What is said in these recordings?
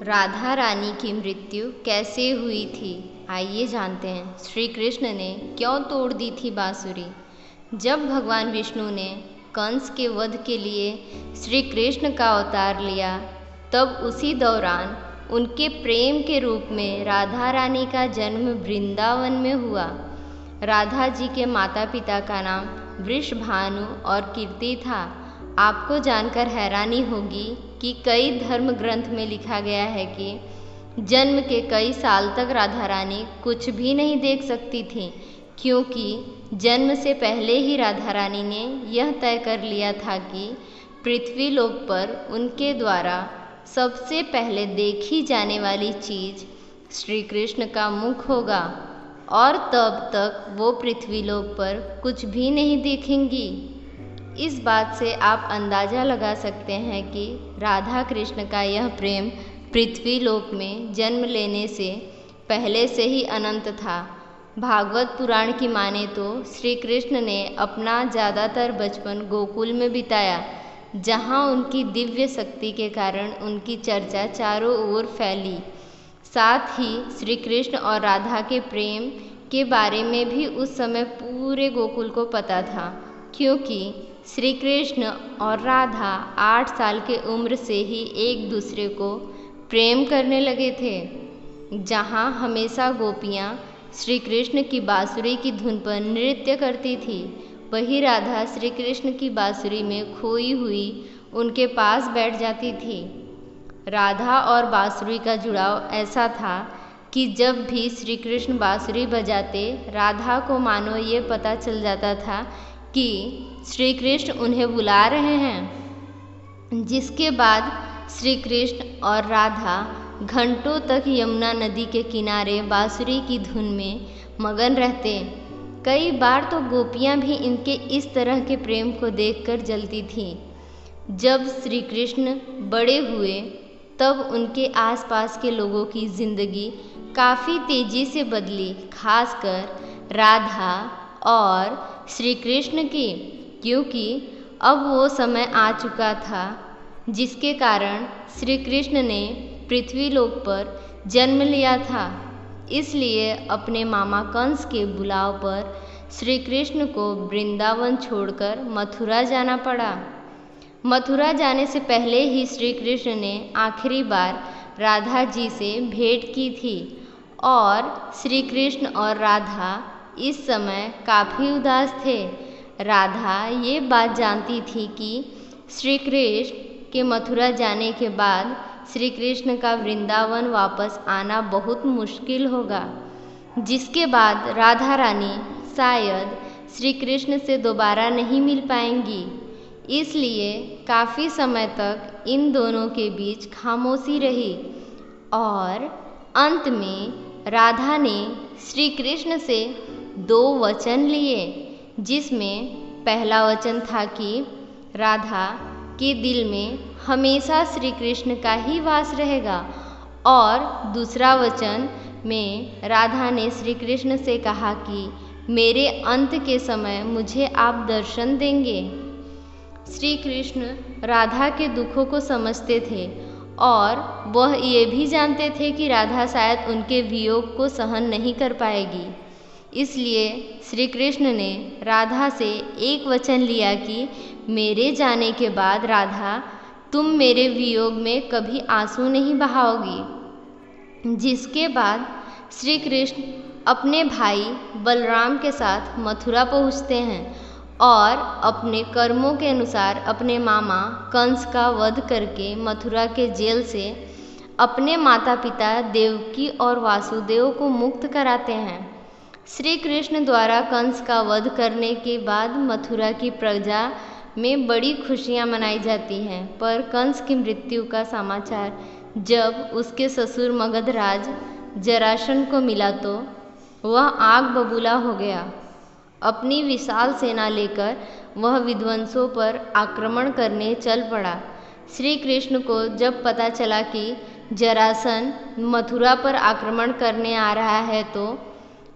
राधा रानी की मृत्यु कैसे हुई थी, आइए जानते हैं। श्री कृष्ण ने क्यों तोड़ दी थी बांसुरी। जब भगवान विष्णु ने कंस के वध के लिए श्री कृष्ण का अवतार लिया, तब उसी दौरान उनके प्रेम के रूप में राधा रानी का जन्म वृंदावन में हुआ। राधा जी के माता पिता का नाम वृषभानु और कीर्ति था। आपको जानकर हैरानी होगी कि कई धर्म ग्रंथ में लिखा गया है कि जन्म के कई साल तक राधा रानी कुछ भी नहीं देख सकती थी, क्योंकि जन्म से पहले ही राधा रानी ने यह तय कर लिया था कि पृथ्वी लोक पर उनके द्वारा सबसे पहले देखी जाने वाली चीज़ श्री कृष्ण का मुख होगा और तब तक वो पृथ्वी लोक पर कुछ भी नहीं देखेंगी। इस बात से आप अंदाज़ा लगा सकते हैं कि राधा कृष्ण का यह प्रेम पृथ्वी लोक में जन्म लेने से पहले से ही अनंत था। भागवत पुराण की माने तो श्री कृष्ण ने अपना ज़्यादातर बचपन गोकुल में बिताया, जहाँ उनकी दिव्य शक्ति के कारण उनकी चर्चा चारों ओर फैली। साथ ही श्री कृष्ण और राधा के प्रेम के बारे में भी उस समय पूरे गोकुल को पता था, क्योंकि श्री कृष्ण और राधा 8 साल के उम्र से ही एक दूसरे को प्रेम करने लगे थे। जहाँ हमेशा गोपियाँ श्री कृष्ण की बांसुरी की धुन पर नृत्य करती थी, वही राधा श्री कृष्ण की बांसुरी में खोई हुई उनके पास बैठ जाती थी। राधा और बांसुरी का जुड़ाव ऐसा था कि जब भी श्री कृष्ण बांसुरी बजाते, राधा को मानो ये पता चल जाता था कि श्री कृष्ण उन्हें बुला रहे हैं, जिसके बाद श्री कृष्ण और राधा घंटों तक यमुना नदी के किनारे बांसुरी की धुन में मगन रहते। कई बार तो गोपियाँ भी इनके इस तरह के प्रेम को देखकर जलती थीं। जब श्री कृष्ण बड़े हुए, तब उनके आसपास के लोगों की जिंदगी काफ़ी तेज़ी से बदली, खासकर राधा और श्री कृष्ण की, क्योंकि अब वो समय आ चुका था जिसके कारण श्री कृष्ण ने पृथ्वी लोक पर जन्म लिया था। इसलिए अपने मामा कंस के बुलाव पर श्री कृष्ण को वृंदावन छोड़कर मथुरा जाना पड़ा। मथुरा जाने से पहले ही श्री कृष्ण ने आखिरी बार राधा जी से भेंट की थी और श्री कृष्ण और राधा इस समय काफ़ी उदास थे। राधा ये बात जानती थी कि श्री कृष्ण के मथुरा जाने के बाद श्री कृष्ण का वृंदावन वापस आना बहुत मुश्किल होगा, जिसके बाद राधा रानी शायद श्री कृष्ण से दोबारा नहीं मिल पाएंगी। इसलिए काफ़ी समय तक इन दोनों के बीच खामोशी रही और अंत में राधा ने श्री कृष्ण से 2 वचन लिए, जिसमें पहला वचन था कि राधा के दिल में हमेशा श्री कृष्ण का ही वास रहेगा, और दूसरा वचन में राधा ने श्री कृष्ण से कहा कि मेरे अंत के समय मुझे आप दर्शन देंगे। श्री कृष्ण राधा के दुखों को समझते थे और वह ये भी जानते थे कि राधा शायद उनके वियोग को सहन नहीं कर पाएगी। इसलिए श्री कृष्ण ने राधा से एक वचन लिया कि मेरे जाने के बाद राधा, तुम मेरे वियोग में कभी आंसू नहीं बहाओगी। जिसके बाद श्री कृष्ण अपने भाई बलराम के साथ मथुरा पहुँचते हैं और अपने कर्मों के अनुसार अपने मामा कंस का वध करके मथुरा के जेल से अपने माता पिता देवकी और वासुदेव को मुक्त कराते हैं। श्री कृष्ण द्वारा कंस का वध करने के बाद मथुरा की प्रजा में बड़ी खुशियां मनाई जाती हैं, पर कंस की मृत्यु का समाचार जब उसके ससुर मगधराज जरासंध को मिला तो वह आग बबूला हो गया। अपनी विशाल सेना लेकर वह विध्वंसों पर आक्रमण करने चल पड़ा। श्री कृष्ण को जब पता चला कि जरासंध मथुरा पर आक्रमण करने आ रहा है, तो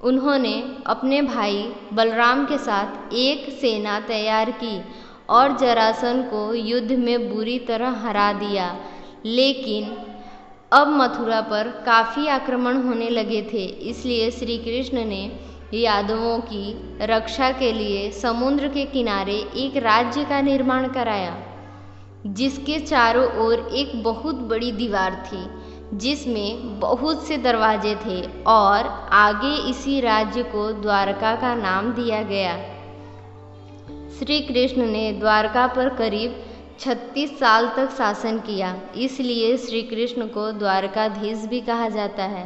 उन्होंने अपने भाई बलराम के साथ एक सेना तैयार की और जरासंध को युद्ध में बुरी तरह हरा दिया। लेकिन अब मथुरा पर काफ़ी आक्रमण होने लगे थे, इसलिए श्री कृष्ण ने यादवों की रक्षा के लिए समुद्र के किनारे एक राज्य का निर्माण कराया, जिसके चारों ओर एक बहुत बड़ी दीवार थी, जिसमें बहुत से दरवाजे थे, और आगे इसी राज्य को द्वारका का नाम दिया गया। श्री कृष्ण ने द्वारका पर करीब 36 साल तक शासन किया, इसलिए श्री कृष्ण को द्वारकाधीश भी कहा जाता है।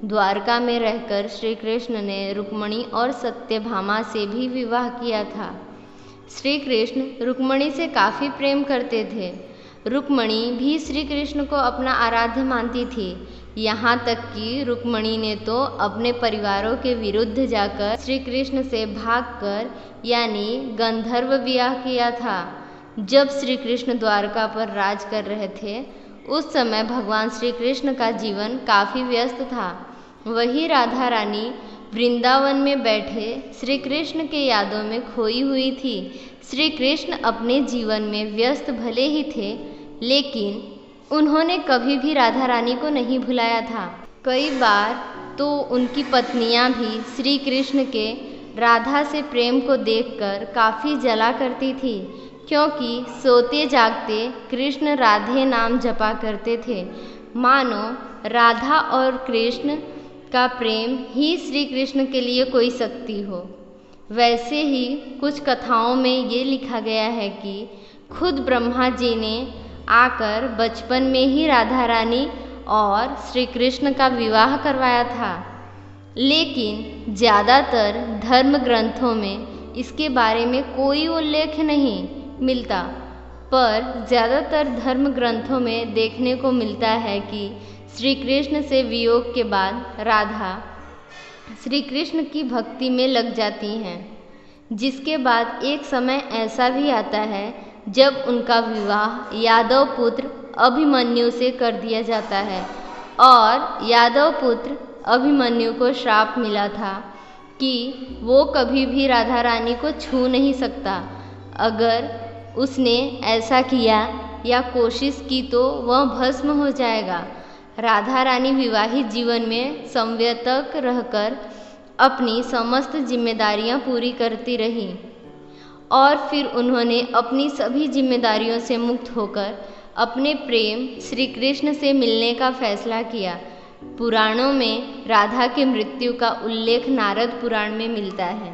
द्वारका में रहकर श्री कृष्ण ने रुक्मिणी और सत्यभामा से भी विवाह किया था। श्री कृष्ण रुक्मिणी से काफ़ी प्रेम करते थे। रुक्मिणी भी श्री कृष्ण को अपना आराध्य मानती थी। यहाँ तक कि रुक्मिणी ने तो अपने परिवारों के विरुद्ध जाकर श्री कृष्ण से भागकर यानी गंधर्व विवाह किया था। जब श्री कृष्ण द्वारका पर राज कर रहे थे, उस समय भगवान श्री कृष्ण का जीवन काफ़ी व्यस्त था। वही राधा रानी वृंदावन में बैठे श्री कृष्ण के यादों में खोई हुई थी। श्री कृष्ण अपने जीवन में व्यस्त भले ही थे, लेकिन उन्होंने कभी भी राधा रानी को नहीं भुलाया था। कई बार तो उनकी पत्नियां भी श्री कृष्ण के राधा से प्रेम को देखकर काफ़ी जला करती थी, क्योंकि सोते जागते कृष्ण राधे नाम जपा करते थे। मानो राधा और कृष्ण का प्रेम ही श्री कृष्ण के लिए कोई शक्ति हो। वैसे ही कुछ कथाओं में ये लिखा गया है कि खुद ब्रह्मा जी ने आकर बचपन में ही राधा रानी और श्री कृष्ण का विवाह करवाया था, लेकिन ज़्यादातर धर्म ग्रंथों में इसके बारे में कोई उल्लेख नहीं मिलता। पर ज़्यादातर धर्म ग्रंथों में देखने को मिलता है कि श्री कृष्ण से वियोग के बाद राधा श्री कृष्ण की भक्ति में लग जाती हैं, जिसके बाद एक समय ऐसा भी आता है जब उनका विवाह यादव पुत्र अभिमन्यु से कर दिया जाता है। और यादव पुत्र अभिमन्यु को श्राप मिला था कि वो कभी भी राधा रानी को छू नहीं सकता। अगर उसने ऐसा किया या कोशिश की तो वह भस्म हो जाएगा। राधा रानी विवाहित जीवन में संयतक रहकर अपनी समस्त जिम्मेदारियां पूरी करती रहीं, और फिर उन्होंने अपनी सभी जिम्मेदारियों से मुक्त होकर अपने प्रेम श्री कृष्ण से मिलने का फैसला किया। पुराणों में राधा की मृत्यु का उल्लेख नारद पुराण में मिलता है,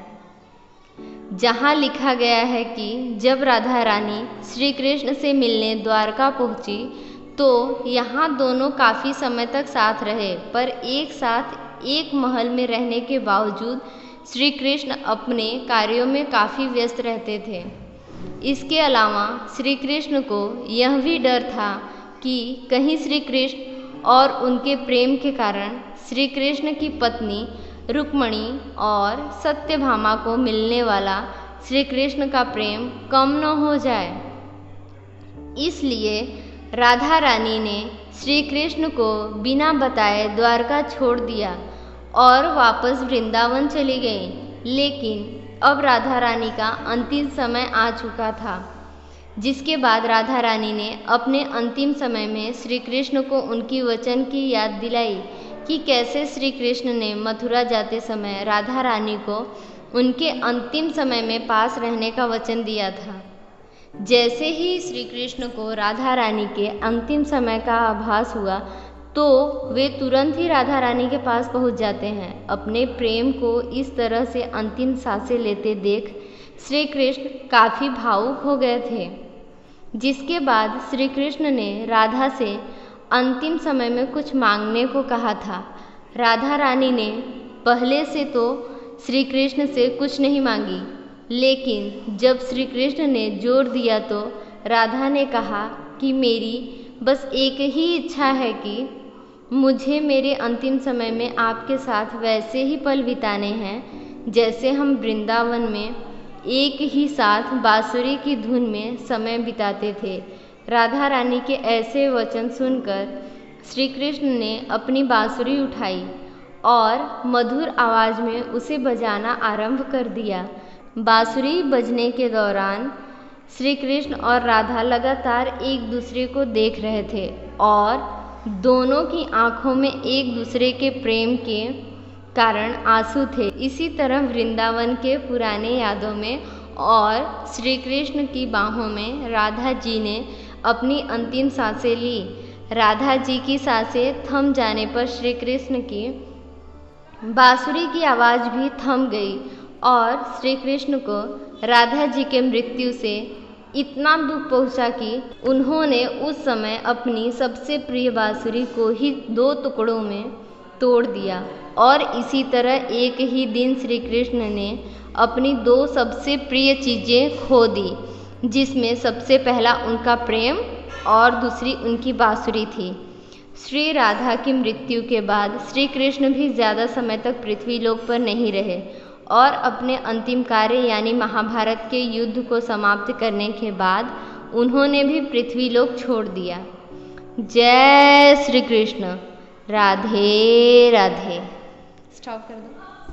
जहाँ लिखा गया है कि जब राधा रानी श्री कृष्ण से मिलने द्वारका पहुँची तो यहाँ दोनों काफ़ी समय तक साथ रहे, पर एक साथ एक महल में रहने के बावजूद श्री कृष्ण अपने कार्यों में काफ़ी व्यस्त रहते थे। इसके अलावा श्री कृष्ण को यह भी डर था कि कहीं श्री कृष्ण और उनके प्रेम के कारण श्री कृष्ण की पत्नी रुक्मिणी और सत्यभामा को मिलने वाला श्री कृष्ण का प्रेम कम न हो जाए। इसलिए राधा रानी ने श्री कृष्ण को बिना बताए द्वारका छोड़ दिया और वापस वृंदावन चली गई। लेकिन अब राधा रानी का अंतिम समय आ चुका था, जिसके बाद राधा रानी ने अपने अंतिम समय में श्री कृष्ण को उनकी वचन की याद दिलाई कि कैसे श्री कृष्ण ने मथुरा जाते समय राधा रानी को उनके अंतिम समय में पास रहने का वचन दिया था। जैसे ही श्री कृष्ण को राधा रानी के अंतिम समय का आभास हुआ तो वे तुरंत ही राधा रानी के पास पहुंच जाते हैं। अपने प्रेम को इस तरह से अंतिम सांसें लेते देख श्री कृष्ण काफ़ी भावुक हो गए थे, जिसके बाद श्री कृष्ण ने राधा से अंतिम समय में कुछ मांगने को कहा था। राधा रानी ने पहले से तो श्री कृष्ण से कुछ नहीं मांगी, लेकिन जब श्री कृष्ण ने जोर दिया तो राधा ने कहा कि मेरी बस एक ही इच्छा है कि मुझे मेरे अंतिम समय में आपके साथ वैसे ही पल बिताने हैं जैसे हम वृंदावन में एक ही साथ बांसुरी की धुन में समय बिताते थे। राधा रानी के ऐसे वचन सुनकर श्री कृष्ण ने अपनी बांसुरी उठाई और मधुर आवाज़ में उसे बजाना आरंभ कर दिया। बांसुरी बजने के दौरान श्री कृष्ण और राधा लगातार एक दूसरे को देख रहे थे और दोनों की आंखों में एक दूसरे के प्रेम के कारण आंसू थे। इसी तरह वृंदावन के पुराने यादों में और श्री कृष्ण की बाहों में राधा जी ने अपनी अंतिम सांसें ली। राधा जी की सांसें थम जाने पर श्री कृष्ण की बांसुरी की आवाज़ भी थम गई और श्री कृष्ण को राधा जी के मृत्यु से इतना दुख पहुंचा कि उन्होंने उस समय अपनी सबसे प्रिय बांसुरी को ही 2 टुकड़ों में तोड़ दिया। और इसी तरह एक ही दिन श्री कृष्ण ने अपनी 2 सबसे प्रिय चीज़ें खो दी, जिसमें सबसे पहला उनका प्रेम और दूसरी उनकी बांसुरी थी। श्री राधा की मृत्यु के बाद श्री कृष्ण भी ज़्यादा समय तक पृथ्वी लोक पर नहीं रहे और अपने अंतिम कार्य यानी महाभारत के युद्ध को समाप्त करने के बाद उन्होंने भी पृथ्वी लोक छोड़ दिया। जय श्री कृष्ण। राधे राधे। स्टॉप कर दो।